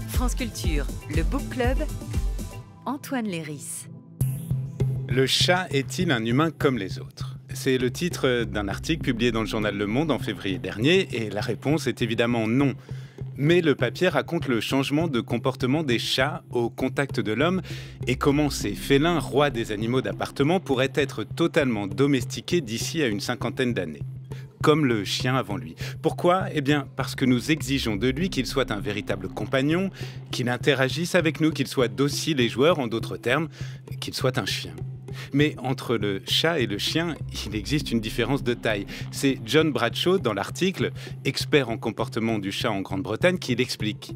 France Culture, le Book Club, Antoine Léris. Le chat est-il un humain comme les autres ? C'est le titre d'un article publié dans le journal Le Monde en février dernier, et la réponse est évidemment non. Mais le papier raconte le changement de comportement des chats au contact de l'homme et comment ces félins, rois des animaux d'appartement, pourraient être totalement domestiqués d'ici à une 50aine d'années. Comme le chien avant lui. Pourquoi ? Eh bien, parce que nous exigeons de lui qu'il soit un véritable compagnon, qu'il interagisse avec nous, qu'il soit docile et joueur, en d'autres termes, qu'il soit un chien. Mais entre le chat et le chien, il existe une différence de taille. C'est John Bradshaw, dans l'article « Expert en comportement du chat en Grande-Bretagne », qui l'explique.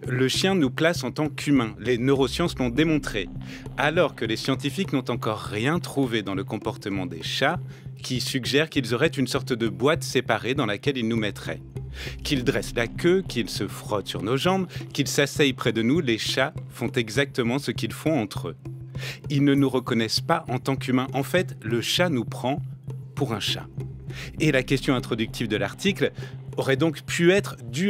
Le chien nous place en tant qu'humains, les neurosciences l'ont démontré, alors que les scientifiques n'ont encore rien trouvé dans le comportement des chats qui suggère qu'ils auraient une sorte de boîte séparée dans laquelle ils nous mettraient. Qu'ils dressent la queue, qu'ils se frottent sur nos jambes, qu'ils s'asseyent près de nous, les chats font exactement ce qu'ils font entre eux. Ils ne nous reconnaissent pas en tant qu'humains. En fait, le chat nous prend pour un chat. Et la question introductive de l'article aurait donc dû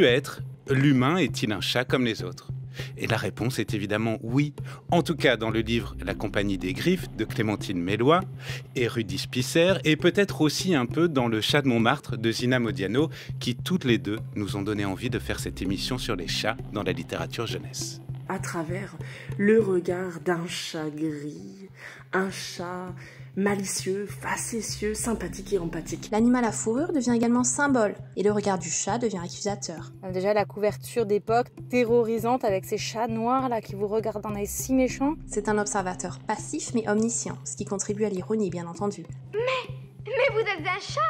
être, l'humain est-il un chat comme les autres ? Et la réponse est évidemment oui. En tout cas dans le livre La Compagnie des Griffes de Clémentine Melloy et Rudy Spisser, et peut-être aussi un peu dans Le Chat de Montmartre de Zina Modiano, qui toutes les deux nous ont donné envie de faire cette émission sur les chats dans la littérature jeunesse. À travers le regard d'un chat gris, un chat malicieux, facétieux, sympathique et empathique. L'animal à fourrure devient également symbole, et le regard du chat devient accusateur. Déjà la couverture d'époque terrorisante avec ces chats noirs là qui vous regardent d'un œil si méchant. C'est un observateur passif mais omniscient, ce qui contribue à l'ironie bien entendu. Mais vous êtes un chat ?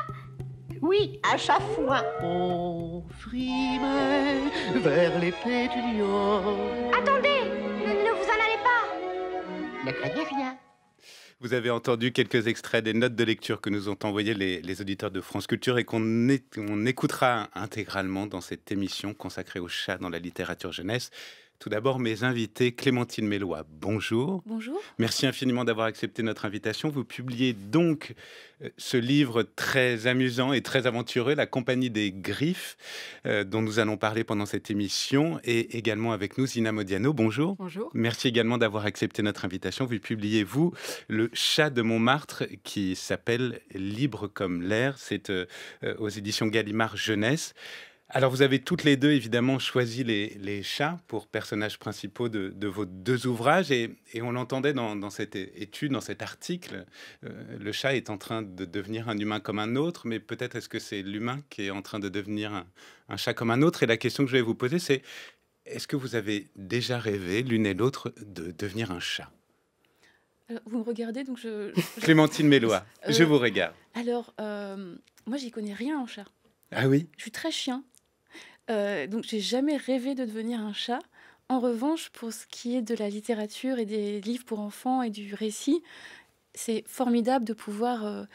Oui, un chat fouin. On frimait vers l'épée du lion. Attendez, ne vous en allez pas. Ne craignez rien. Vous avez entendu quelques extraits des notes de lecture que nous ont envoyées les auditeurs de France Culture et qu'on écoutera intégralement dans cette émission consacrée aux chats dans la littérature jeunesse. Tout d'abord, mes invités, Clémentine Melloy, bonjour. Bonjour. Merci infiniment d'avoir accepté notre invitation. Vous publiez donc ce livre très amusant et très aventureux, La Compagnie des Griffes, dont nous allons parler pendant cette émission. Et également avec nous, Zina Modiano, bonjour. Bonjour. Merci également d'avoir accepté notre invitation. Vous publiez, vous, Le Chat de Montmartre, qui s'appelle Libre comme l'air. C'est aux éditions Gallimard Jeunesse. Alors, vous avez toutes les deux, évidemment, choisi les chats pour personnages principaux de vos deux ouvrages. Et on l'entendait dans cette étude, dans cet article, le chat est en train de devenir un humain comme un autre, mais peut-être est-ce que c'est l'humain qui est en train de devenir un chat comme un autre ? Et la question que je vais vous poser, c'est est-ce que vous avez déjà rêvé, l'une et l'autre, de devenir un chat ? Alors, vous me regardez, donc Clémentine Melloy, je vous regarde. Alors, moi, j'y connais rien en chat. Ah oui ? Je suis très chien. Donc, j'ai jamais rêvé de devenir un chat. En revanche, pour ce qui est de la littérature et des livres pour enfants et du récit, c'est formidable de pouvoir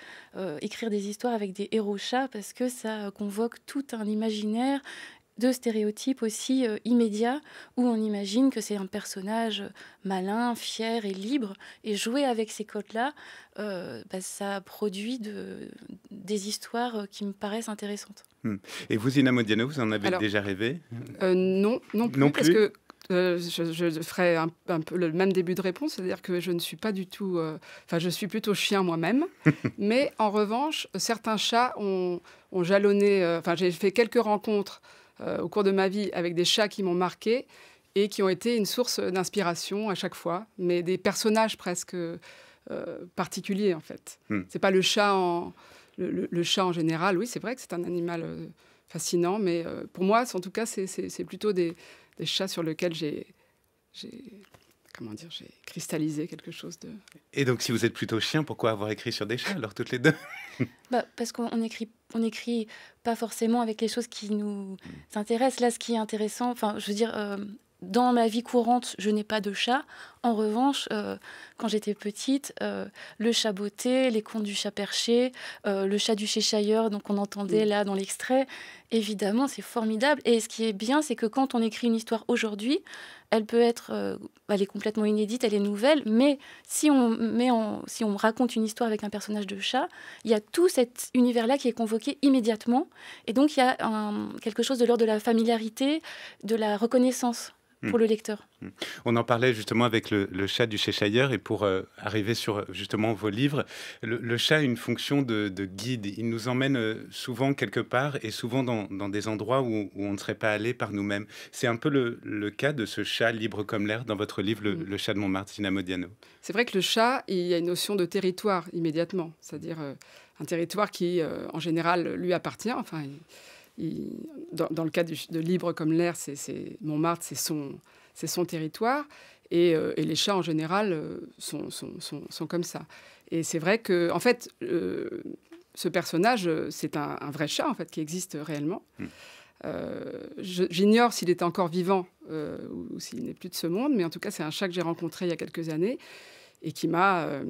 écrire des histoires avec des héros chats parce que ça convoque tout un imaginaire de stéréotypes aussi immédiats où on imagine que c'est un personnage malin, fier et libre. Et jouer avec ces codes-là, ça produit des histoires qui me paraissent intéressantes. Et vous, Zina Modiano, vous en avez déjà rêvé ? Non plus, parce que je ferai un peu le même début de réponse, c'est-à-dire que je ne suis pas du tout... je suis plutôt chien moi-même, mais en revanche, certains chats ont jalonné... j'ai fait quelques rencontres au cours de ma vie avec des chats qui m'ont marqué et qui ont été une source d'inspiration à chaque fois, mais des personnages presque particuliers, en fait. C'est pas le chat le chat en général, oui, c'est vrai que c'est un animal fascinant, mais pour moi, en tout cas, c'est plutôt des chats sur lesquels j'ai cristallisé quelque chose de... Et donc, si vous êtes plutôt chien, pourquoi avoir écrit sur des chats, alors, toutes les deux ? Parce qu'on écrit pas forcément avec les choses qui nous intéressent. Là, ce qui est intéressant, dans ma vie courante, je n'ai pas de chat. En revanche, quand j'étais petite, le chat botté, les contes du chat perché, le chat du Cheshire, donc on entendait là dans l'extrait, évidemment, c'est formidable. Et ce qui est bien, c'est que quand on écrit une histoire aujourd'hui, elle peut être, elle est complètement inédite, elle est nouvelle, mais si on raconte une histoire avec un personnage de chat, il y a tout cet univers-là qui est convoqué immédiatement. Et donc, il y a quelque chose de l'ordre de la familiarité, de la reconnaissance pour le lecteur. On en parlait justement avec le chat du Cheshire, et pour arriver sur justement vos livres, le chat a une fonction de guide. Il nous emmène souvent quelque part, et souvent dans des endroits où on ne serait pas allé par nous-mêmes. C'est un peu le cas de ce chat libre comme l'air dans votre livre, le chat de Montmartre, Zina Modiano. C'est vrai que le chat, il y a une notion de territoire immédiatement, c'est-à-dire un territoire qui, en général, lui appartient. Enfin, dans le cas de libre comme l'air, c'est Montmartre, c'est son territoire, et les chats en général sont comme ça. Et c'est vrai que, en fait, ce personnage, c'est un vrai chat en fait qui existe réellement. J'ignore s'il est encore vivant ou s'il n'est plus de ce monde, mais en tout cas, c'est un chat que j'ai rencontré il y a quelques années et qui m'a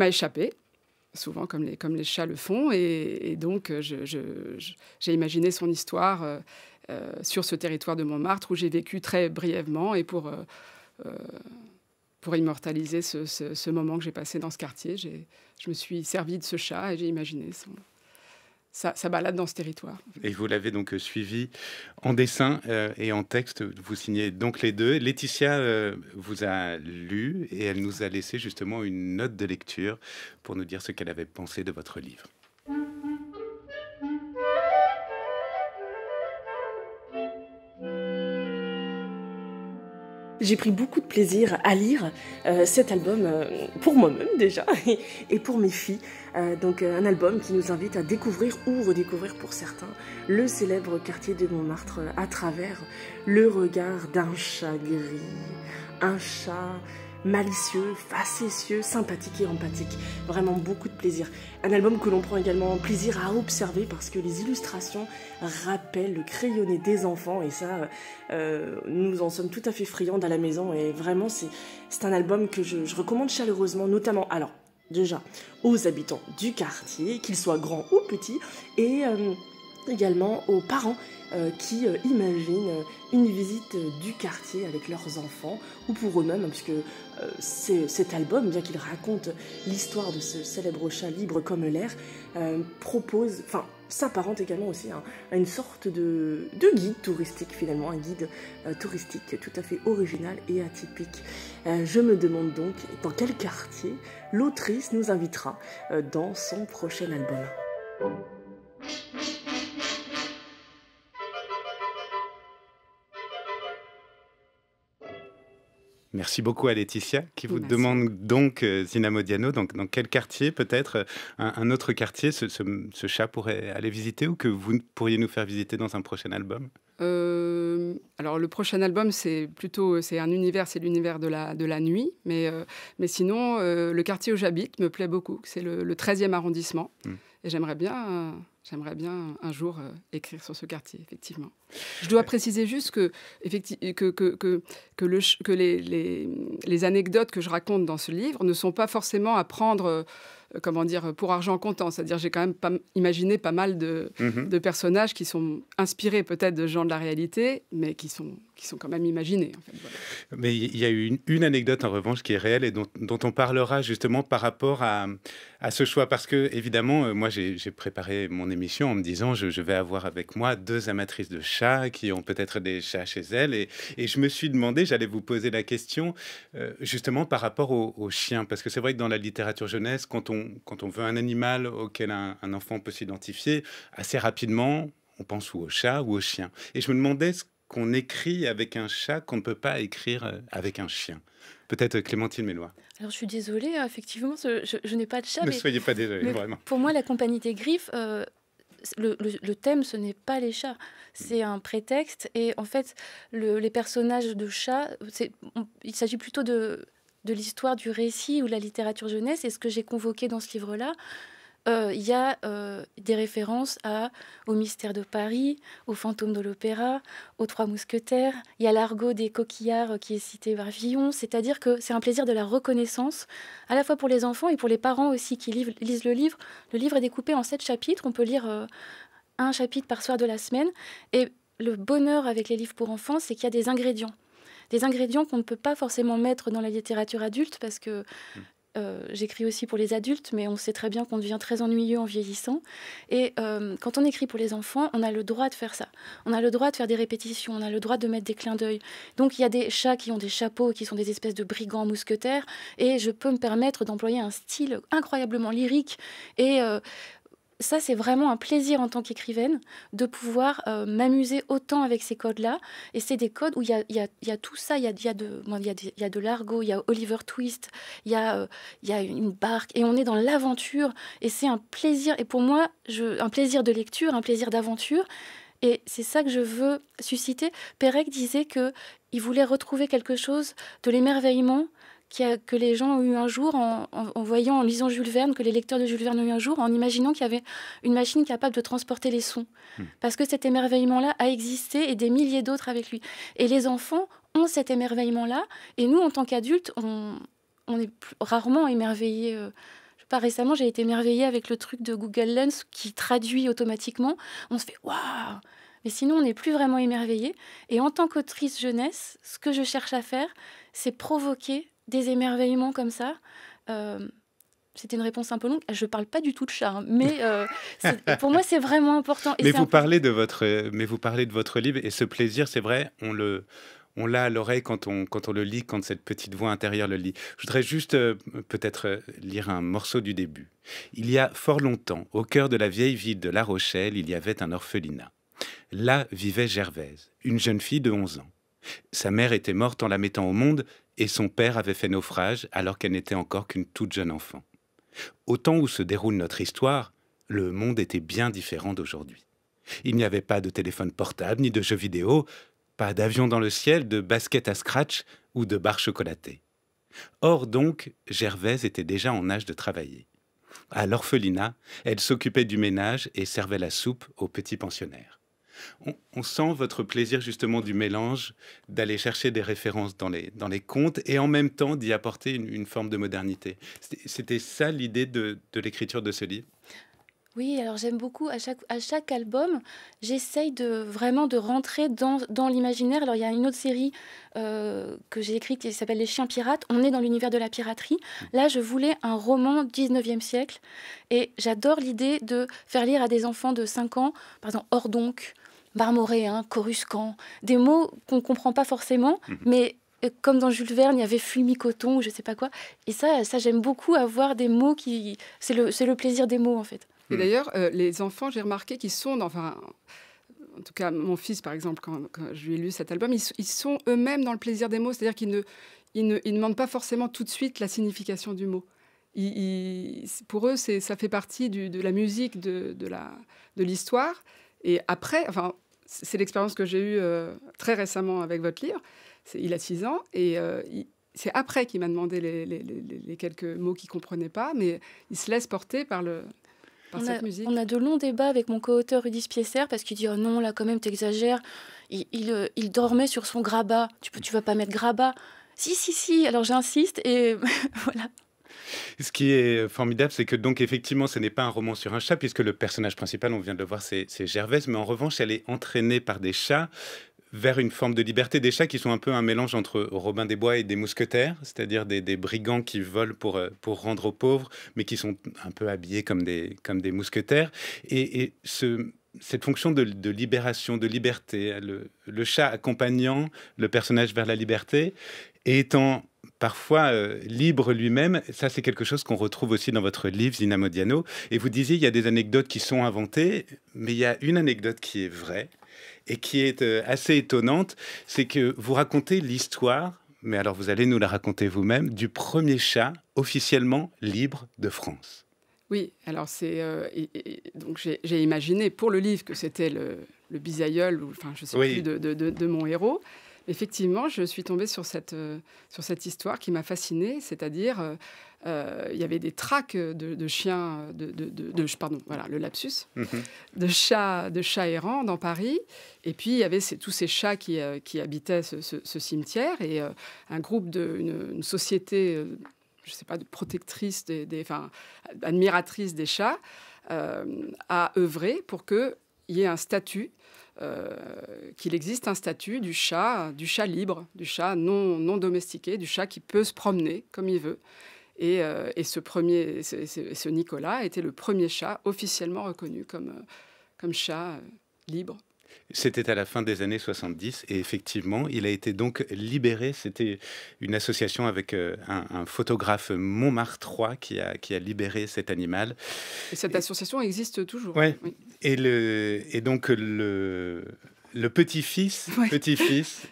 échappé. Souvent comme les chats le font, et donc j'ai imaginé son histoire sur ce territoire de Montmartre où j'ai vécu très brièvement, et pour immortaliser ce moment que j'ai passé dans ce quartier, je me suis servie de ce chat et j'ai imaginé sa balade dans ce territoire. Et vous l'avez donc suivi en dessin et en texte. Vous signez donc les deux. Laetitia vous a lu et elle nous a laissé justement une note de lecture pour nous dire ce qu'elle avait pensé de votre livre. J'ai pris beaucoup de plaisir à lire cet album pour moi-même déjà et pour mes filles. Donc un album qui nous invite à découvrir ou redécouvrir pour certains le célèbre quartier de Montmartre à travers le regard d'un chat gris, un chat malicieux, facétieux, sympathique et empathique. Vraiment beaucoup de plaisir. Un album que l'on prend également plaisir à observer parce que les illustrations rappellent le crayonné des enfants, et ça, nous en sommes tout à fait friandes à la maison, et vraiment c'est un album que je recommande chaleureusement, notamment, alors déjà aux habitants du quartier, qu'ils soient grands ou petits, et également aux parents qui imaginent une visite du quartier avec leurs enfants ou pour eux-mêmes, puisque cet album, bien qu'il raconte l'histoire de ce célèbre chat libre comme l'air, s'apparente également aussi à une sorte de guide touristique, finalement, un guide touristique tout à fait original et atypique. Je me demande donc dans quel quartier l'autrice nous invitera dans son prochain album. Merci beaucoup à Laetitia, qui vous demande donc, Zina Modiano, donc dans quel quartier peut-être, un autre quartier, ce chat pourrait aller visiter, ou que vous pourriez nous faire visiter dans un prochain album? Alors le prochain album, c'est un univers, c'est l'univers de la nuit, mais sinon, le quartier où j'habite me plaît beaucoup, c'est le 13e arrondissement, et j'aimerais bien un jour écrire sur ce quartier, effectivement. Je dois préciser juste que les anecdotes que je raconte dans ce livre ne sont pas forcément à prendre pour argent comptant. C'est-à-dire j'ai quand même imaginé pas mal de personnages qui sont inspirés peut-être de gens de la réalité, mais qui sont quand même imaginés. En fait, voilà. Mais il y a eu une anecdote en revanche qui est réelle et dont on parlera justement par rapport à ce choix. Parce que évidemment, moi j'ai préparé mon émission en me disant je vais avoir avec moi 2 amatrices de chats qui ont peut-être des chats chez elles. Et je me suis demandé, j'allais vous poser la question justement par rapport aux chiens. Parce que c'est vrai que dans la littérature jeunesse, quand on veut un animal auquel un enfant peut s'identifier, assez rapidement, on pense ou au chat ou au chien. Et je me demandais ce qu'on écrit avec un chat qu'on ne peut pas écrire avec un chien. Peut-être Clémentine Mélois. Alors je suis désolée, effectivement, je n'ai pas de chat. Ne soyez pas désolée, vraiment. Pour moi, la compagnie des griffes, le thème, ce n'est pas les chats. C'est un prétexte. Et en fait, les personnages de chats, il s'agit plutôt de l'histoire, du récit ou de la littérature jeunesse. Et ce que j'ai convoqué dans ce livre-là, il y a des références au Mystère de Paris, au Fantôme de l'Opéra, aux Trois Mousquetaires. Il y a l'argot des coquillards qui est cité par Villon. C'est-à-dire que c'est un plaisir de la reconnaissance, à la fois pour les enfants et pour les parents aussi qui lisent le livre. Le livre est découpé en 7 chapitres. On peut lire un chapitre par soir de la semaine. Et le bonheur avec les livres pour enfants, c'est qu'il y a des ingrédients. Des ingrédients qu'on ne peut pas forcément mettre dans la littérature adulte parce que... j'écris aussi pour les adultes, mais on sait très bien qu'on devient très ennuyeux en vieillissant. Et quand on écrit pour les enfants, on a le droit de faire ça. On a le droit de faire des répétitions, on a le droit de mettre des clins d'œil. Donc il y a des chats qui ont des chapeaux, qui sont des espèces de brigands mousquetaires, et je peux me permettre d'employer un style incroyablement lyrique. Et ça, c'est vraiment un plaisir en tant qu'écrivaine de pouvoir m'amuser autant avec ces codes-là. Et c'est des codes où il y a tout ça. Il y a de l'argot, il y a Oliver Twist, il y a une barque. Et on est dans l'aventure. Et c'est un plaisir. Et pour moi, un plaisir de lecture, un plaisir d'aventure. Et c'est ça que je veux susciter. Pérec disait qu'il voulait retrouver quelque chose de l'émerveillement que les gens ont eu un jour en lisant Jules Verne, que les lecteurs de Jules Verne ont eu un jour, en imaginant qu'il y avait une machine capable de transporter les sons. Parce que cet émerveillement-là a existé et des milliers d'autres avec lui. Et les enfants ont cet émerveillement-là. Et nous, en tant qu'adultes, on est rarement émerveillés. Récemment, j'ai été émerveillée avec le truc de Google Lens qui traduit automatiquement. On se fait « waouh !» Mais sinon, on n'est plus vraiment émerveillé. Et en tant qu'autrice jeunesse, ce que je cherche à faire, c'est provoquer des émerveillements comme ça. C'était une réponse un peu longue. Je ne parle pas du tout de chat, hein, mais pour moi, c'est vraiment important. Et mais vous parlez de votre livre, et ce plaisir, c'est vrai, on l'a à l'oreille quand on le lit, quand cette petite voix intérieure le lit. Je voudrais juste peut-être lire un morceau du début. Il y a fort longtemps, au cœur de la vieille ville de La Rochelle, il y avait un orphelinat. Là vivait Gervaise, une jeune fille de 11 ans. Sa mère était morte en la mettant au monde et son père avait fait naufrage alors qu'elle n'était encore qu'une toute jeune enfant. Au temps où se déroule notre histoire, le monde était bien différent d'aujourd'hui. Il n'y avait pas de téléphone portable ni de jeux vidéo, pas d'avion dans le ciel, de basket à scratch ou de barres chocolatées. Or donc, Gervaise était déjà en âge de travailler. À l'orphelinat, elle s'occupait du ménage et servait la soupe aux petits pensionnaires. On sent votre plaisir justement du mélange, d'aller chercher des références dans les contes et en même temps d'y apporter une forme de modernité. C'était ça l'idée de l'écriture de ce livre? Oui, alors j'aime beaucoup, à chaque album, j'essaye vraiment de rentrer dans l'imaginaire. Alors il y a une autre série que j'ai écrite qui s'appelle Les Chiens Pirates. On est dans l'univers de la piraterie. Là, je voulais un roman 19e siècle et j'adore l'idée de faire lire à des enfants de 5 ans, par exemple, Ordonc, marmoréen, coruscant, des mots qu'on ne comprend pas forcément, mais comme dans Jules Verne, il y avait fulmicoton ou je ne sais pas quoi. Et ça j'aime beaucoup avoir des mots qui... C'est le plaisir des mots, en fait. Et d'ailleurs, les enfants, j'ai remarqué qu'ils sont... en tout cas, mon fils, par exemple, quand je lui ai lu cet album, ils sont eux-mêmes dans le plaisir des mots. C'est-à-dire qu'ils ne demandent pas forcément tout de suite la signification du mot. Pour eux, ça fait partie de la musique, de l'histoire. Et après, c'est l'expérience que j'ai eue très récemment avec votre livre. Il a 6 ans et c'est après qu'il m'a demandé les quelques mots qu'il ne comprenait pas, mais il se laisse porter par cette musique. On a de longs débats avec mon co-auteur Rudis Piesser parce qu'il dit « Oh non, là quand même, t'exagères. » Il dormait sur son grabat. Tu vas pas mettre grabat. Si. Alors j'insiste et voilà. Ce qui est formidable, c'est que donc effectivement, ce n'est pas un roman sur un chat, puisque le personnage principal, on vient de le voir, c'est Gervaise, mais en revanche, elle est entraînée par des chats vers une forme de liberté. Des chats qui sont un peu un mélange entre Robin des Bois et des mousquetaires, c'est-à-dire des brigands qui volent pour rendre aux pauvres, mais qui sont un peu habillés comme des mousquetaires. Et cette fonction de libération, de liberté, le chat accompagnant le personnage vers la liberté, et étant parfois libre lui-même, ça c'est quelque chose qu'on retrouve aussi dans votre livre, Zina Modiano. Et vous disiez, il y a des anecdotes qui sont inventées, mais il y a une anecdote qui est vraie et qui est assez étonnante, c'est que vous racontez l'histoire, mais alors vous allez nous la raconter vous-même, du premier chat officiellement libre de France. Oui, alors donc j'ai imaginé pour le livre que c'était le bisaïeul, ou enfin je ne sais plus, de mon héros. Effectivement, je suis tombée sur cette histoire qui m'a fascinée, c'est-à-dire il y avait des traques de chiens, pardon, voilà, le lapsus, de chats errants dans Paris, et puis il y avait tous ces chats qui habitaient ce cimetière, et un groupe une société, je ne sais pas, de protectrices, admiratrices des chats, a œuvré pour qu'il y ait un statut. Qu'il existe un statut du chat libre, du chat non domestiqué, du chat qui peut se promener comme il veut. Et ce Nicolas était le premier chat officiellement reconnu comme chat libre. C'était à la fin des années 70 et effectivement, il a été donc libéré. C'était une association avec un photographe montmartrois qui a libéré cet animal. Et cette association existe toujours. Ouais. Oui. Et donc le petit-fils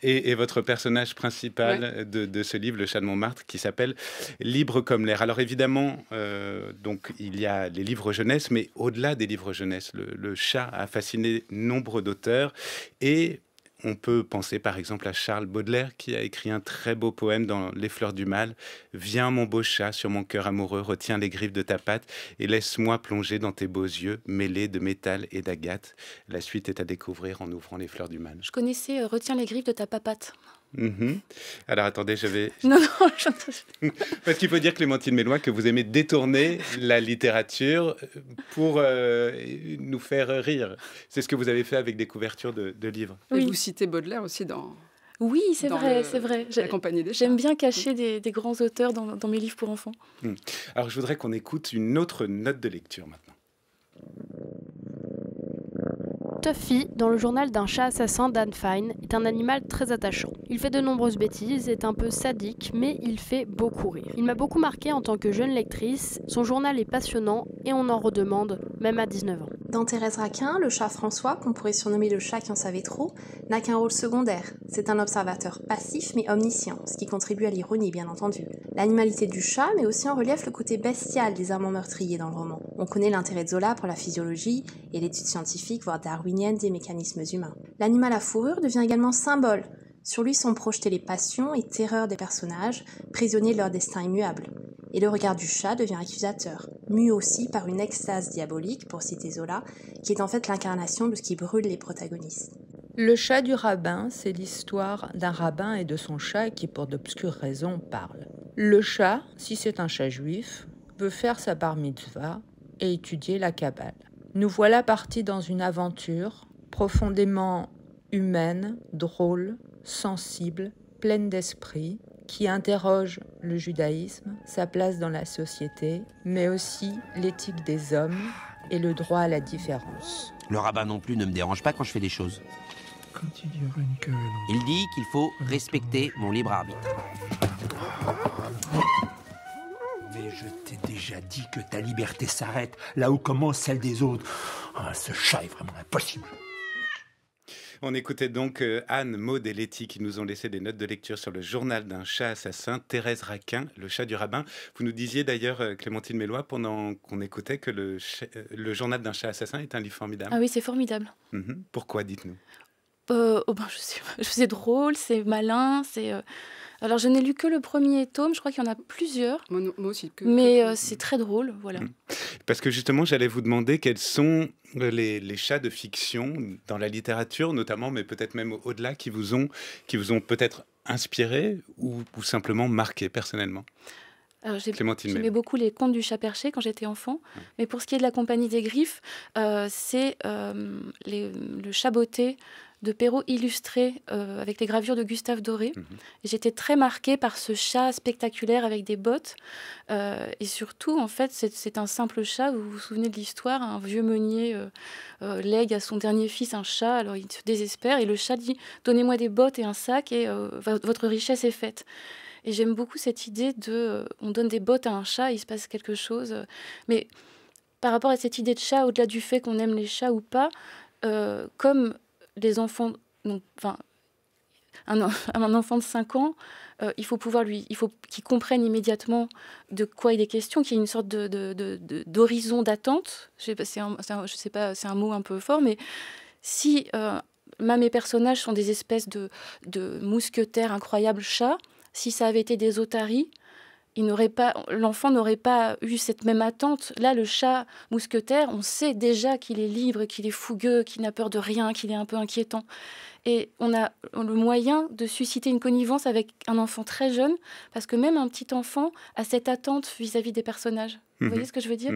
est votre personnage principal de ce livre, Le Chat de Montmartre, qui s'appelle Libre comme l'air. Alors évidemment, donc il y a les livres jeunesse, mais au-delà des livres jeunesse, le chat a fasciné nombre d'auteurs et on peut penser par exemple à Charles Baudelaire qui a écrit un très beau poème dans Les Fleurs du Mal. « Viens mon beau chat sur mon cœur amoureux, retiens les griffes de ta patte et laisse-moi plonger dans tes beaux yeux mêlés de métal et d'agate. » La suite est à découvrir en ouvrant Les Fleurs du Mal. Je connaissais « Retiens les griffes de ta papate ». Alors attendez, je vais... Non, Parce qu'il faut dire, Clémentine Mélois, que vous aimez détourner la littérature pour nous faire rire. C'est ce que vous avez fait avec des couvertures de livres. Oui. Et vous citez Baudelaire aussi dans... Oui, c'est vrai. La Compagnie des chats. J'aime bien cacher des grands auteurs dans mes livres pour enfants. Alors je voudrais qu'on écoute une autre note de lecture maintenant. Tuffy, dans le journal d'un chat assassin d'Anne Fine, est un animal très attachant. Il fait de nombreuses bêtises, est un peu sadique, mais il fait beaucoup rire. Il m'a beaucoup marqué en tant que jeune lectrice, son journal est passionnant et on en redemande, même à 19 ans. Dans Thérèse Raquin, le chat François, qu'on pourrait surnommer le chat qui en savait trop, n'a qu'un rôle secondaire. C'est un observateur passif mais omniscient, ce qui contribue à l'ironie bien entendu. L'animalité du chat met aussi en relief le côté bestial des amants meurtriers dans le roman. On connaît l'intérêt de Zola pour la physiologie et l'étude scientifique, voire darwinienne, des mécanismes humains. L'animal à fourrure devient également symbole. Sur lui sont projetées les passions et terreurs des personnages, prisonniers de leur destin immuable. Et le regard du chat devient accusateur, mu aussi par une extase diabolique, pour citer Zola, qui est en fait l'incarnation de ce qui brûle les protagonistes. Le chat du rabbin, c'est l'histoire d'un rabbin et de son chat qui, pour d'obscures raisons, parlent. Le chat, si c'est un chat juif, veut faire sa bar mitzvah et étudier la Kabbale. Nous voilà partis dans une aventure profondément humaine, drôle, sensible, pleine d'esprit, qui interroge le judaïsme, sa place dans la société, mais aussi l'éthique des hommes et le droit à la différence. Le rabbin non plus ne me dérange pas quand je fais des choses. Il dit qu'il faut respecter mon libre arbitre. Mais je t'ai déjà dit que ta liberté s'arrête là où commence celle des autres. Ah, ce chat est vraiment impossible. On écoutait donc Anne, Maud et Letty qui nous ont laissé des notes de lecture sur le journal d'un chat assassin, Thérèse Raquin, le chat du rabbin. Vous nous disiez d'ailleurs, Clémentine Mélois, pendant qu'on écoutait, que le journal d'un chat assassin est un livre formidable. Ah oui, c'est formidable. Pourquoi, dites-nous? Je sais pas. C'est drôle, c'est malin, c'est... Alors, je n'ai lu que le premier tome, je crois qu'il y en a plusieurs. Moi aussi. Mais c'est très drôle, voilà. Parce que justement, j'allais vous demander quels sont les chats de fiction dans la littérature, notamment, mais peut-être même au-delà, qui vous ont peut-être inspiré ou simplement marqué personnellement. Alors, j'aimais beaucoup les contes du chat perché quand j'étais enfant. Mais pour ce qui est de la Compagnie des Griffes, c'est le chat botté de Perrault illustré avec les gravures de Gustave Doré. Et j'étais très marquée par ce chat spectaculaire avec des bottes. Et surtout, en fait, c'est un simple chat. Vous vous souvenez de l'histoire? Un vieux meunier lègue à son dernier fils un chat. Alors il se désespère et le chat dit « Donnez-moi des bottes et un sac et votre richesse est faite ». Et j'aime beaucoup cette idée on donne des bottes à un chat, il se passe quelque chose. Mais par rapport à cette idée de chat, au-delà du fait qu'on aime les chats ou pas, comme les enfants, un enfant de 5 ans, il faut qu'il comprenne immédiatement de quoi il est question, qu'il y ait une sorte d'horizon d'attente. Je sais pas, c'est un mot un peu fort, mais si mes personnages sont des espèces de mousquetaires incroyables chats. Si ça avait été des otaries, l'enfant n'aurait pas eu cette même attente. Là, le chat mousquetaire, on sait déjà qu'il est libre, qu'il est fougueux, qu'il n'a peur de rien, qu'il est un peu inquiétant. Et on a le moyen de susciter une connivence avec un enfant très jeune, parce que même un petit enfant a cette attente vis-à-vis des personnages. Vous voyez ce que je veux dire ?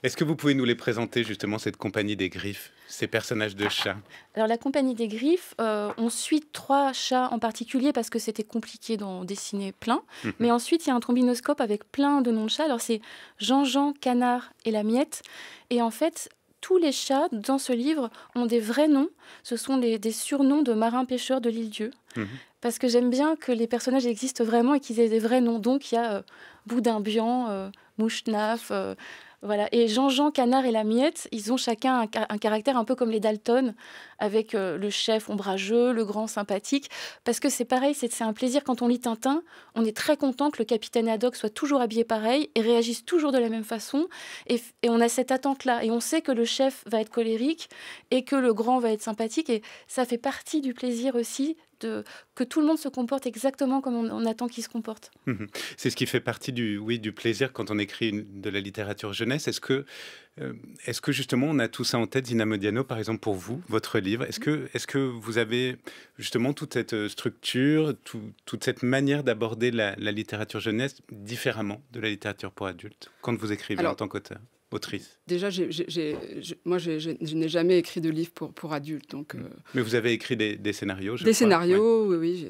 Est-ce que vous pouvez nous les présenter, justement, cette compagnie des Griffes, ces personnages de chats ? Alors, la compagnie des Griffes, on suit 3 chats en particulier parce que c'était compliqué d'en dessiner plein. Mais ensuite, il y a un trombinoscope avec plein de noms de chats. Alors, c'est Jean-Jean, Canard et la Miette. Et en fait, tous les chats dans ce livre ont des vrais noms. Ce sont des surnoms de marins-pêcheurs de l'île Dieu. Parce que j'aime bien que les personnages existent vraiment et qu'ils aient des vrais noms. Donc, il y a Boudin-Bian, Mouchenaf... Voilà. Et Jean-Jean, Canard et la Miette, ils ont chacun un caractère un peu comme les Dalton, avec le chef ombrageux, le grand sympathique. Parce que c'est pareil, c'est un plaisir quand on lit Tintin. On est très content que le capitaine Haddock soit toujours habillé pareil et réagisse toujours de la même façon. Et on a cette attente-là. Et on sait que le chef va être colérique et que le grand va être sympathique. Et ça fait partie du plaisir aussi que tout le monde se comporte exactement comme on attend qu'il se comporte. C'est ce qui fait partie du plaisir quand on écrit de la littérature jeunesse. Est-ce que justement on a tout ça en tête, Zina Modiano, par exemple pour vous, votre livre, est-ce que vous avez justement toute cette structure, toute cette manière d'aborder la littérature jeunesse différemment de la littérature pour adultes quand vous écrivez en tant qu'auteur ? Autrice. Déjà, moi, je n'ai jamais écrit de livre pour adultes. Donc, mais vous avez écrit des scénarios, je crois. Des scénarios, oui.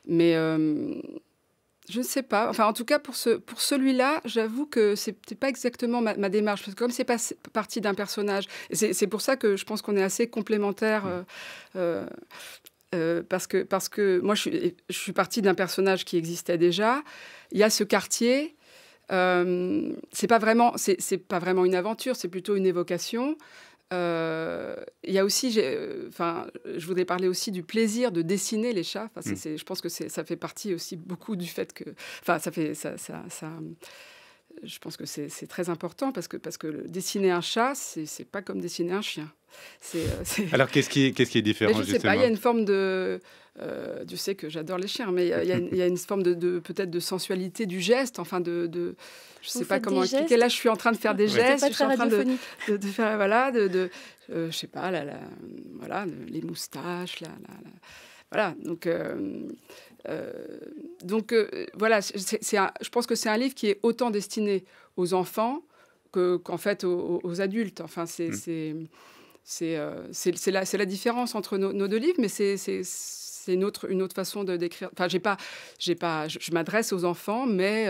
Mais je ne sais pas. Enfin, en tout cas, pour celui-là, j'avoue que ce n'était pas exactement ma démarche. Parce que comme c'est pas parti d'un personnage, c'est pour ça que je pense qu'on est assez complémentaires. Parce que moi, je suis partie d'un personnage qui existait déjà. Il y a ce quartier... c'est pas vraiment une aventure, c'est plutôt une évocation. Il y a aussi, je voudrais parler aussi du plaisir de dessiner les chats. Je pense que ça fait partie aussi beaucoup du fait que, je pense que c'est très important parce que dessiner un chat, c'est pas comme dessiner un chien. Alors qu'est-ce qui est différent, je sais pas, il y a une forme de tu sais que j'adore les chiens, mais il y a une forme de peut-être de sensualité du geste, enfin je sais pas comment expliquer. Là, je suis en train de faire des gestes, je suis en train de faire je sais pas voilà les moustaches voilà donc voilà, je pense que c'est un livre qui est autant destiné aux enfants qu'en fait aux adultes. Enfin c'est la différence entre nos deux livres, mais c'est une autre façon de décrire. Enfin, je m'adresse aux enfants, mais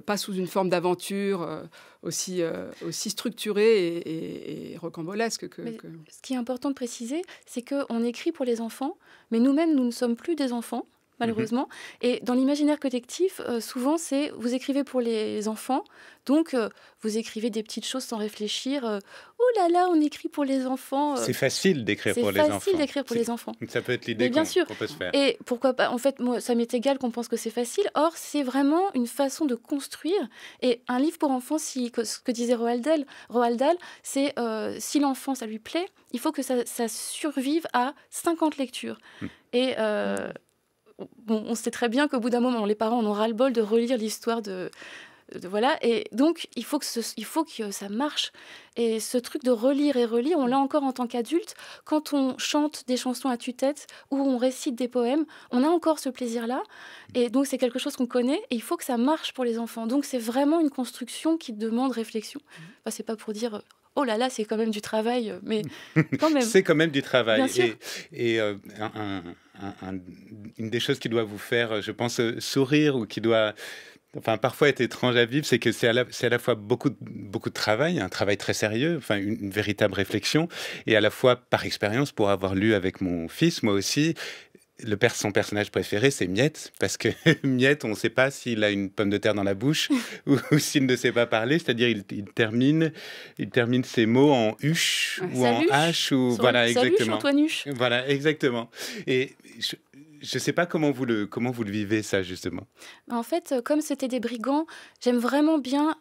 pas sous une forme d'aventure aussi structurée et rocambolesque. Ce qui est important de préciser, c'est qu'on écrit pour les enfants, mais nous-mêmes, nous ne sommes plus des enfants, malheureusement. Et dans l'imaginaire collectif, souvent, c'est vous écrivez pour les enfants, donc vous écrivez des petites choses sans réfléchir. Oh là là, on écrit pour les enfants. C'est facile d'écrire pour les enfants. C'est facile d'écrire pour les enfants. Ça peut être l'idée qu'on peut se faire. Et pourquoi pas ? En fait, moi, ça m'est égal qu'on pense que c'est facile. Or, c'est vraiment une façon de construire. Et un livre pour enfants, ce que disait Roald Dahl, c'est si l'enfant, ça lui plaît, il faut que ça survive à 50 lectures. Et... Bon, on sait très bien qu'au bout d'un moment, les parents en ont ras-le-bol de relire l'histoire voilà. Et donc, il faut que ça marche. Et ce truc de relire et relire, on l'a encore en tant qu'adulte. Quand on chante des chansons à tue-tête ou on récite des poèmes, on a encore ce plaisir-là. Et donc, c'est quelque chose qu'on connaît et il faut que ça marche pour les enfants. Donc, c'est vraiment une construction qui demande réflexion. Enfin, c'est pas pour dire... Oh là là, c'est quand même du travail, mais quand même. C'est quand même du travail. Bien sûr. Et une des choses qui doit vous faire, je pense, sourire ou qui doit, parfois être étrange à vivre, c'est que c'est à la fois beaucoup de travail, un travail très sérieux, une véritable réflexion, et à la fois par expérience, pour avoir lu avec mon fils, moi aussi. Son personnage préféré, c'est Miette, parce que Miette, on ne sait pas s'il a une pomme de terre dans la bouche ou s'il ne sait pas parler, c'est-à-dire il termine ses mots en huche ou en h ou voilà exactement. Antoine Huche. Voilà exactement. Et je ne sais pas comment vous le vivez ça justement. En fait, comme c'était des brigands, j'aime vraiment bien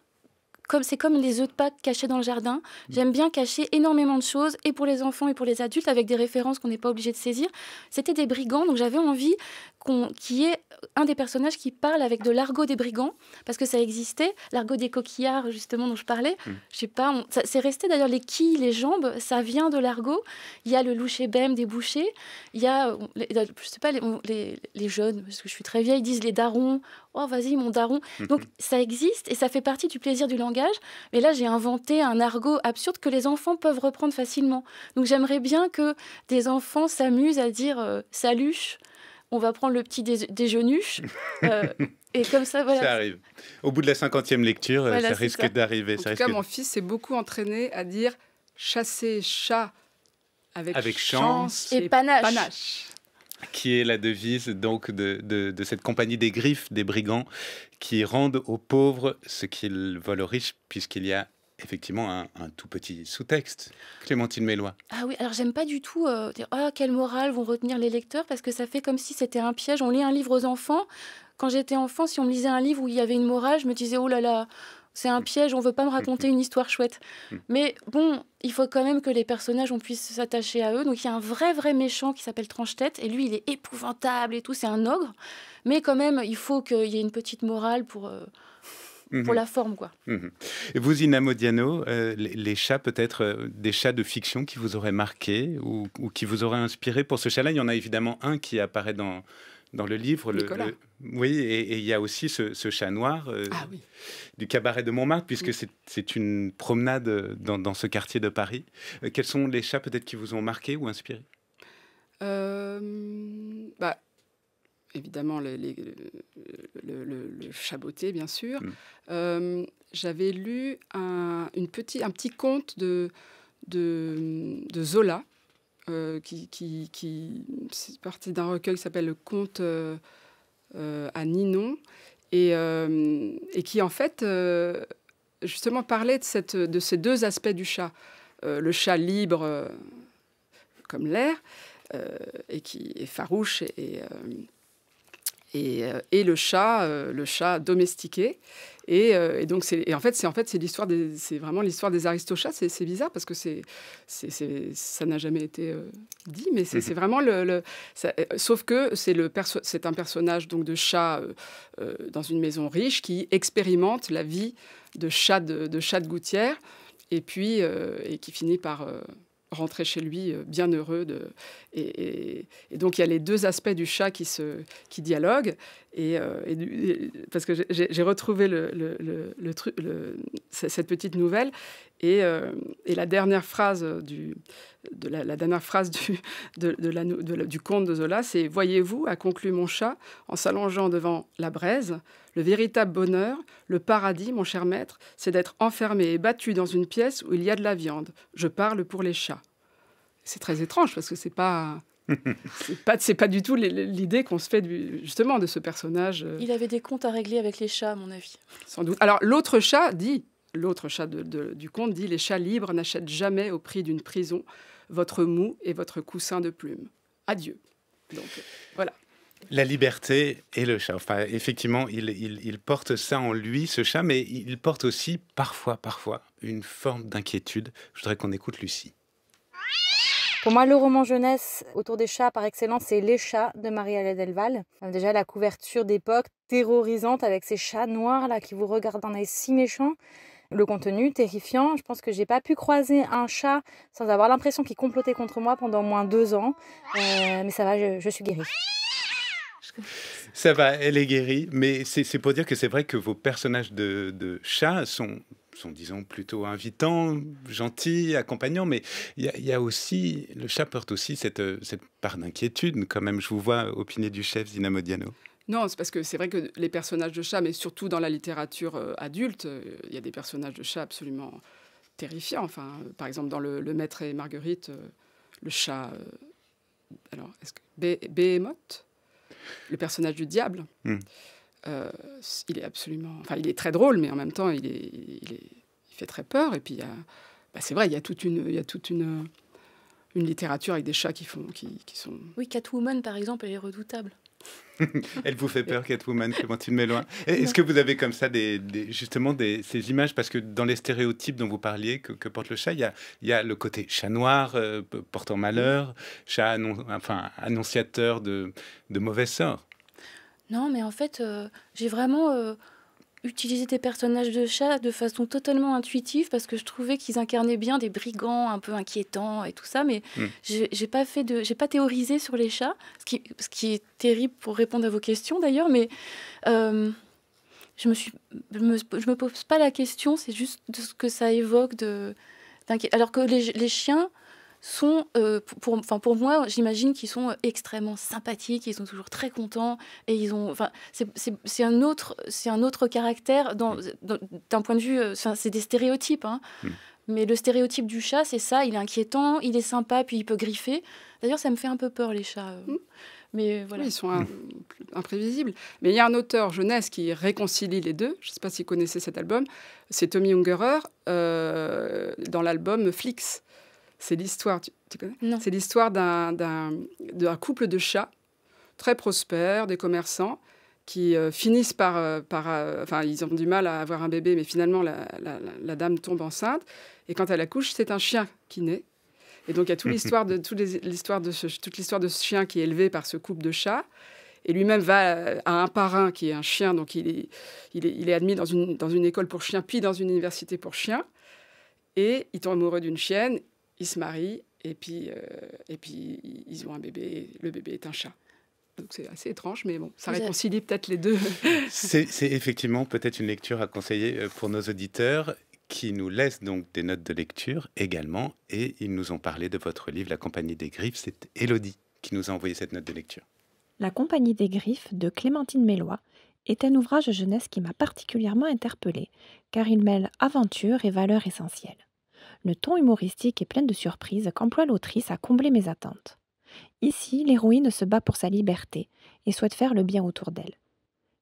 c'est comme les œufs de Pâques cachés dans le jardin. J'aime bien cacher énormément de choses, et pour les enfants et pour les adultes, avec des références qu'on n'est pas obligé de saisir. C'était des brigands, donc j'avais envie qu'il y ait un des personnages qui parle avec de l'argot des brigands, parce que ça existait, l'argot des coquillards, justement, dont je parlais. Je sais pas, c'est resté d'ailleurs, les quilles, les jambes, ça vient de l'argot. Il y a le louchébem des bouchers, il y a, je sais pas, les jeunes, parce que je suis très vieille, disent les darons. Oh, vas-y, mon daron. Donc, ça existe et ça fait partie du plaisir du langage. Mais là, j'ai inventé un argot absurde que les enfants peuvent reprendre facilement. Donc, j'aimerais bien que des enfants s'amusent à dire « Salut, on va prendre le petit déjeunuche ». Et comme ça, voilà. Ça arrive. Au bout de la 50e lecture, voilà, ça risque d'arriver. En tout cas, mon fils s'est beaucoup entraîné à dire « chasser chat avec chance et panache ». Qui est la devise donc de cette compagnie des griffes, des brigands, qui rendent aux pauvres ce qu'ils volent aux riches, puisqu'il y a effectivement un tout petit sous-texte. Clémentine Mélois. Ah oui, alors j'aime pas du tout dire « Ah, quelle morale vont retenir les lecteurs ?» parce que ça fait comme si c'était un piège. On lit un livre aux enfants. Quand j'étais enfant, si on me lisait un livre où il y avait une morale, je me disais « Oh là là !» c'est un piège, on veut pas me raconter une histoire chouette. Mais bon, il faut quand même que les personnages, on puisse s'attacher à eux. Donc il y a un vrai méchant qui s'appelle Tranche-Tête, et lui, il est épouvantable et tout, c'est un ogre. Mais quand même, il faut qu'il y ait une petite morale pour la forme, quoi. Et vous, Ina Modiano, les chats, peut-être des chats de fiction qui vous auraient marqué ou qui vous auraient inspiré pour ce chat-là. Il y en a évidemment un qui apparaît dans le livre. Oui, et il y a aussi ce chat noir du cabaret de Montmartre, puisque c'est une promenade dans ce quartier de Paris. Quels sont les chats peut-être qui vous ont marqué ou inspiré? Évidemment, le chaboté, bien sûr. J'avais lu un petit conte de Zola, qui c'est parti d'un recueil qui s'appelle Le Conte à Ninon, et qui en fait justement parlait de ces deux aspects du chat. Le chat libre comme l'air, et qui est farouche, et le chat domestiqué. Et donc c'est l'histoire c'est vraiment l'histoire des aristochats. C'est bizarre parce que ça n'a jamais été dit, mais c'est vraiment sauf que c'est un personnage donc de chat dans une maison riche qui expérimente la vie de chat de gouttière, et puis et qui finit par rentrer chez lui bien heureux. Et donc il y a les deux aspects du chat qui dialoguent, et parce que j'ai retrouvé cette petite nouvelle, et la dernière phrase du conte de Zola, c'est « Voyez-vous, a conclu mon chat, en s'allongeant devant la braise, le véritable bonheur, le paradis, mon cher maître, c'est d'être enfermé et battu dans une pièce où il y a de la viande. Je parle pour les chats. » C'est très étrange parce que c'est pas du tout l'idée qu'on se fait justement de ce personnage. Il avait des comptes à régler avec les chats, à mon avis. Sans doute. Alors l'autre chat du conte dit « Les chats libres n'achètent jamais au prix d'une prison votre mou et votre coussin de plumes. Adieu. » Donc voilà. La liberté et le chat. Enfin, effectivement, il porte ça en lui, ce chat, mais il porte aussi parfois une forme d'inquiétude. Je voudrais qu'on écoute Lucie. Pour moi, le roman jeunesse autour des chats par excellence, c'est Les Chats de Marie-Hélène Delval. Déjà, la couverture d'époque terrorisante avec ces chats noirs là qui vous regardent d'un œil si méchant. Le contenu terrifiant. Je pense que j'ai pas pu croiser un chat sans avoir l'impression qu'il complotait contre moi pendant au moins 2 ans. Mais ça va, je suis guérie. Ça va, elle est guérie. Mais c'est pour dire que c'est vrai que vos personnages de chats sont, disons, plutôt invitants, gentils, accompagnants, mais il y a aussi, le chat porte aussi cette part d'inquiétude, quand même. Je vous vois opiner du chef, Zina Modiano. Non, c'est parce que c'est vrai que les personnages de chats, mais surtout dans la littérature adulte, il y a des personnages de chats absolument terrifiants. Enfin, par exemple, dans le Maître et Marguerite, le chat, Behemoth, le personnage du diable. Il est absolument... Enfin, il est très drôle, mais en même temps, il fait très peur. Et puis, c'est vrai, il y a toute une littérature avec des chats qui sont... Oui, Catwoman, par exemple, elle est redoutable. Elle vous fait peur, Catwoman, Clémentine Méloin? Est-ce que vous avez comme ça justement ces images? Parce que dans les stéréotypes dont vous parliez, que porte le chat, il y a le côté chat noir, portant malheur, chat annonciateur de mauvais sorts. Non, mais en fait, j'ai vraiment utilisé des personnages de chats de façon totalement intuitive parce que je trouvais qu'ils incarnaient bien des brigands un peu inquiétants et tout ça, mais j'ai pas théorisé sur les chats, ce qui est terrible pour répondre à vos questions d'ailleurs, mais je me pose pas la question, c'est juste de ce que ça évoque alors que les chiens sont, pour moi, j'imagine qu'ils sont extrêmement sympathiques, ils sont toujours très contents, et c'est un autre caractère d'un point de vue, c'est des stéréotypes, hein. Mais le stéréotype du chat, c'est ça, il est inquiétant, il est sympa, puis il peut griffer. D'ailleurs, ça me fait un peu peur, les chats. Mais voilà. Oui, ils sont imprévisibles. Mais il y a un auteur jeunesse qui réconcilie les deux. Je ne sais pas si vous connaissez cet album. C'est Tommy Ungerer dans l'album Flix. C'est l'histoire, tu connais? Non. C'est l'histoire d'un couple de chats très prospères, des commerçants, qui finissent enfin, ils ont du mal à avoir un bébé, mais finalement, la dame tombe enceinte. Et quand elle accouche, c'est un chien qui naît. Et donc, il y a toute l'histoire de ce chien qui est élevé par ce couple de chats. Et lui-même va à un parrain qui est un chien, donc il est admis dans une école pour chiens, puis dans une université pour chiens. Et il tombe amoureux d'une chienne. Ils se marient et puis ils ont un bébé. Le bébé est un chat. Donc c'est assez étrange, mais bon, ça réconcilie peut-être les deux. C'est effectivement peut-être une lecture à conseiller pour nos auditeurs qui nous laissent donc des notes de lecture également. Et ils nous ont parlé de votre livre, La Compagnie des Griffes. C'est Élodie qui nous a envoyé cette note de lecture. La Compagnie des Griffes de Clémentine Mélois est un ouvrage jeunesse qui m'a particulièrement interpellée, car il mêle aventure et valeurs essentielles. Le ton humoristique et plein de surprises qu'emploie l'autrice a comblé mes attentes. Ici, l'héroïne se bat pour sa liberté et souhaite faire le bien autour d'elle.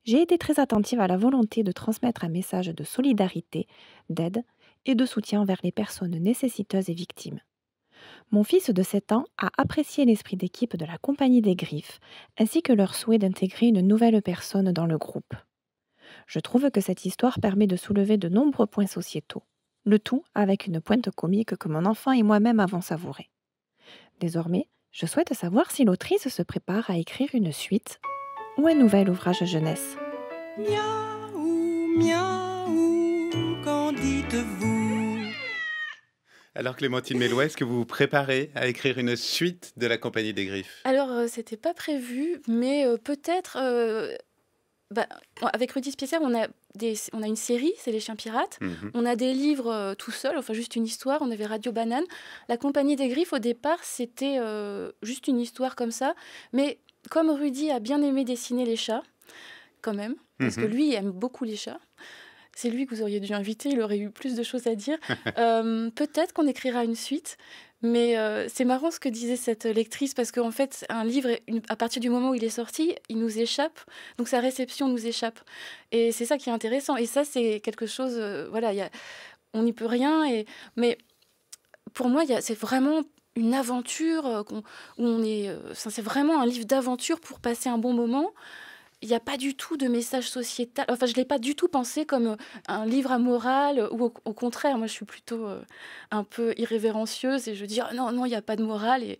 J'ai été très attentive à la volonté de transmettre un message de solidarité, d'aide et de soutien envers les personnes nécessiteuses et victimes. Mon fils de 7 ans a apprécié l'esprit d'équipe de la Compagnie des Griffes, ainsi que leur souhait d'intégrer une nouvelle personne dans le groupe. Je trouve que cette histoire permet de soulever de nombreux points sociétaux. Le tout avec une pointe comique que mon enfant et moi-même avons savourée. Désormais, je souhaite savoir si l'autrice se prépare à écrire une suite ou un nouvel ouvrage jeunesse. Miaou, miaou, qu'en dites-vous? Alors Clémentine Mélois, est-ce que vous vous préparez à écrire une suite de La Compagnie des Griffes? Alors, c'était pas prévu, mais peut-être... avec Rudy Spiesser, on a une série, c'est Les Chiens Pirates. On a des livres tout seuls, enfin juste une histoire. On avait Radio Banane. La Compagnie des Griffes, au départ, c'était juste une histoire comme ça. Mais comme Rudy a bien aimé dessiner les chats, quand même, parce que lui, il aime beaucoup les chats. C'est lui que vous auriez dû inviter, il aurait eu plus de choses à dire. Peut-être qu'on écrira une suite. Mais c'est marrant ce que disait cette lectrice, parce qu'en fait, un livre, à partir du moment où il est sorti, il nous échappe. Donc sa réception nous échappe. Et c'est ça qui est intéressant. Et ça, c'est quelque chose... on n'y peut rien. Mais pour moi, c'est vraiment une aventure. C'est vraiment un livre d'aventure pour passer un bon moment. Il n'y a pas du tout de message sociétal. Enfin, je ne l'ai pas du tout pensé comme un livre à morale, ou au contraire, moi, je suis plutôt un peu irrévérencieuse et je dis non, il n'y a pas de morale. Et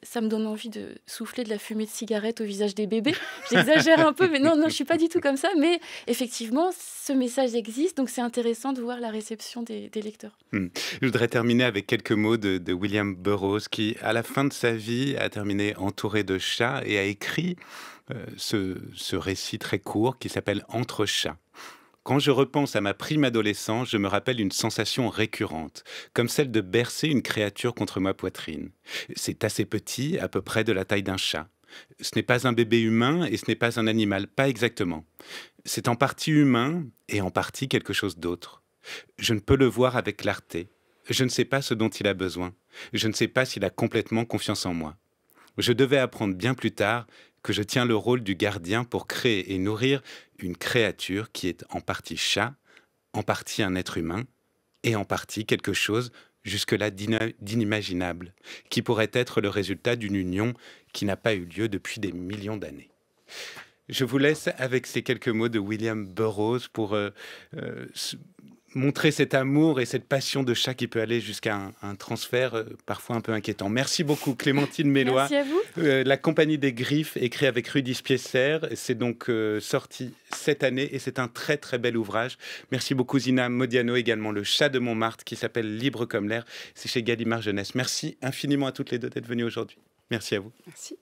ça me donne envie de souffler de la fumée de cigarette au visage des bébés. J'exagère un peu, mais non, je ne suis pas du tout comme ça. Mais effectivement, ce message existe, donc c'est intéressant de voir la réception des lecteurs. Je voudrais terminer avec quelques mots de William Burroughs, qui, à la fin de sa vie, a terminé entouré de chats et a écrit ce récit très court qui s'appelle « Entre chats ». Quand je repense à ma prime adolescence, je me rappelle une sensation récurrente, comme celle de bercer une créature contre ma poitrine. C'est assez petit, à peu près de la taille d'un chat. Ce n'est pas un bébé humain et ce n'est pas un animal, pas exactement. C'est en partie humain et en partie quelque chose d'autre. Je ne peux le voir avec clarté. Je ne sais pas ce dont il a besoin. Je ne sais pas s'il a complètement confiance en moi. Je devais apprendre bien plus tard que je tiens le rôle du gardien pour créer et nourrir une créature qui est en partie chat, en partie un être humain, et en partie quelque chose jusque-là d'inimaginable, qui pourrait être le résultat d'une union qui n'a pas eu lieu depuis des millions d'années. Je vous laisse avec ces quelques mots de William Burroughs pour montrer cet amour et cette passion de chat qui peut aller jusqu'à un transfert parfois un peu inquiétant. Merci beaucoup Clémentine Mélois. Merci à vous. La Compagnie des Griffes, écrit avec Rudy Spiesser. C'est donc sorti cette année et c'est un très très bel ouvrage. Merci beaucoup Zina Modiano, également Le Chat de Montmartre qui s'appelle Libre comme l'air. C'est chez Gallimard Jeunesse. Merci infiniment à toutes les deux d'être venues aujourd'hui. Merci à vous. Merci.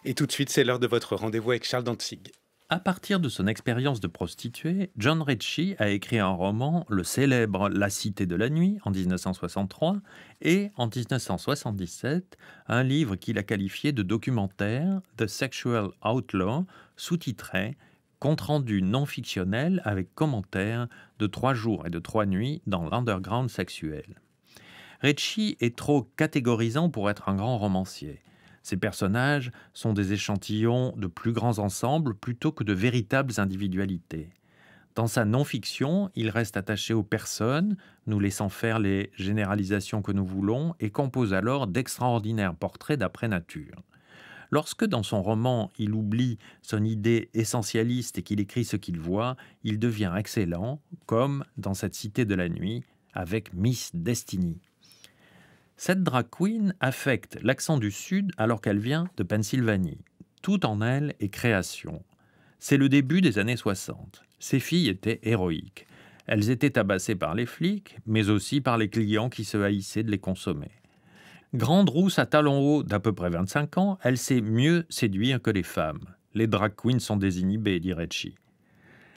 Et tout de suite, c'est l'heure de votre rendez-vous avec Charles Dantzig. À partir de son expérience de prostituée, John Ritchie a écrit un roman, le célèbre La Cité de la Nuit, en 1963, et en 1977, un livre qu'il a qualifié de documentaire, The Sexual Outlaw, sous-titré Compte-rendu non fictionnel avec commentaires de 3 jours et de 3 nuits dans l'underground sexuel. Ritchie est trop catégorisant pour être un grand romancier. Ces personnages sont des échantillons de plus grands ensembles plutôt que de véritables individualités. Dans sa non-fiction, il reste attaché aux personnes, nous laissant faire les généralisations que nous voulons et compose alors d'extraordinaires portraits d'après nature. Lorsque dans son roman, il oublie son idée essentialiste et qu'il écrit ce qu'il voit, il devient excellent, comme dans cette Cité de la Nuit avec Miss Destiny. Cette drag queen affecte l'accent du Sud alors qu'elle vient de Pennsylvanie. Tout en elle est création. C'est le début des années 60. Ces filles étaient héroïques. Elles étaient tabassées par les flics, mais aussi par les clients qui se haïssaient de les consommer. Grande rousse à talons hauts d'à peu près 25 ans, elle sait mieux séduire que les femmes. Les drag queens sont désinhibées, dit Ritchie.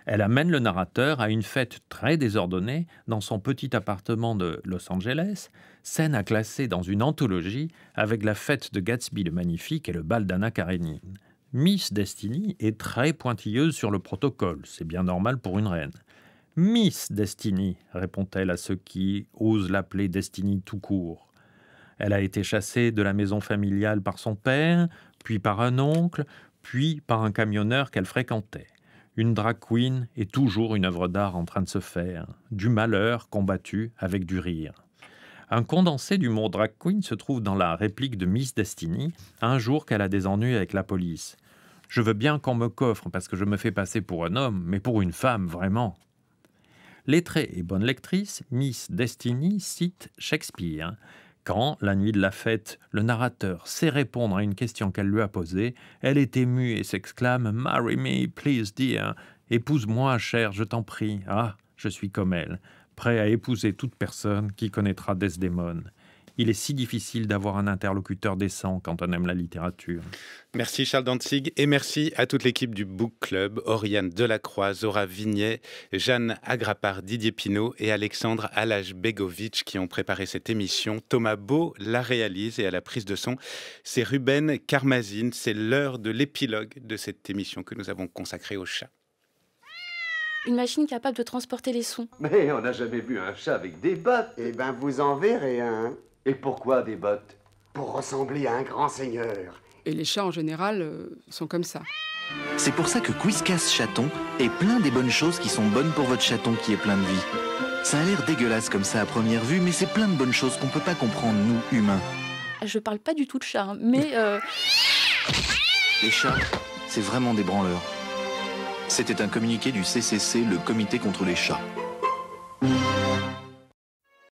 Elle amène le narrateur à une fête très désordonnée dans son petit appartement de Los Angeles, scène à classer dans une anthologie avec la fête de Gatsby le Magnifique et le bal d'Anna Karénine. Miss Destiny est très pointilleuse sur le protocole, c'est bien normal pour une reine. « Miss Destiny », répond-elle à ceux qui osent l'appeler Destiny tout court. Elle a été chassée de la maison familiale par son père, puis par un oncle, puis par un camionneur qu'elle fréquentait. Une drag queen est toujours une œuvre d'art en train de se faire, du malheur combattu avec du rire. Un condensé du mot drag queen se trouve dans la réplique de Miss Destiny, un jour qu'elle a des ennuis avec la police. « Je veux bien qu'on me coffre parce que je me fais passer pour un homme, mais pour une femme, vraiment !» Lettrée et bonne lectrice, Miss Destiny cite Shakespeare. Quand, la nuit de la fête, le narrateur sait répondre à une question qu'elle lui a posée, elle est émue et s'exclame « Marry me, please dear »« Épouse-moi, cher, je t'en prie. Ah, je suis comme elle, prêt à épouser toute personne qui connaîtra Desdémone. » Il est si difficile d'avoir un interlocuteur décent quand on aime la littérature. Merci Charles Dantzig et merci à toute l'équipe du Book Club, Oriane Delacroix, Zora Vignet, Jeanne Agrapard, Didier Pinault et Alexandre Alaj-Begovic qui ont préparé cette émission. Thomas Beau la réalise et à la prise de son, c'est Ruben Karmazine. C'est l'heure de l'épilogue de cette émission que nous avons consacrée au chat. Une machine capable de transporter les sons. Mais on n'a jamais vu un chat avec des bottes. Eh ben, vous en verrez un. Et pourquoi des bottes? Pour ressembler à un grand seigneur. Et les chats, en général, sont comme ça. C'est pour ça que Whiskas Chaton est plein des bonnes choses qui sont bonnes pour votre chaton qui est plein de vie. Ça a l'air dégueulasse comme ça à première vue, mais c'est plein de bonnes choses qu'on peut pas comprendre, nous, humains. Je parle pas du tout de chat, hein, mais... Les chats, c'est vraiment des branleurs. C'était un communiqué du CCC, le Comité contre les chats.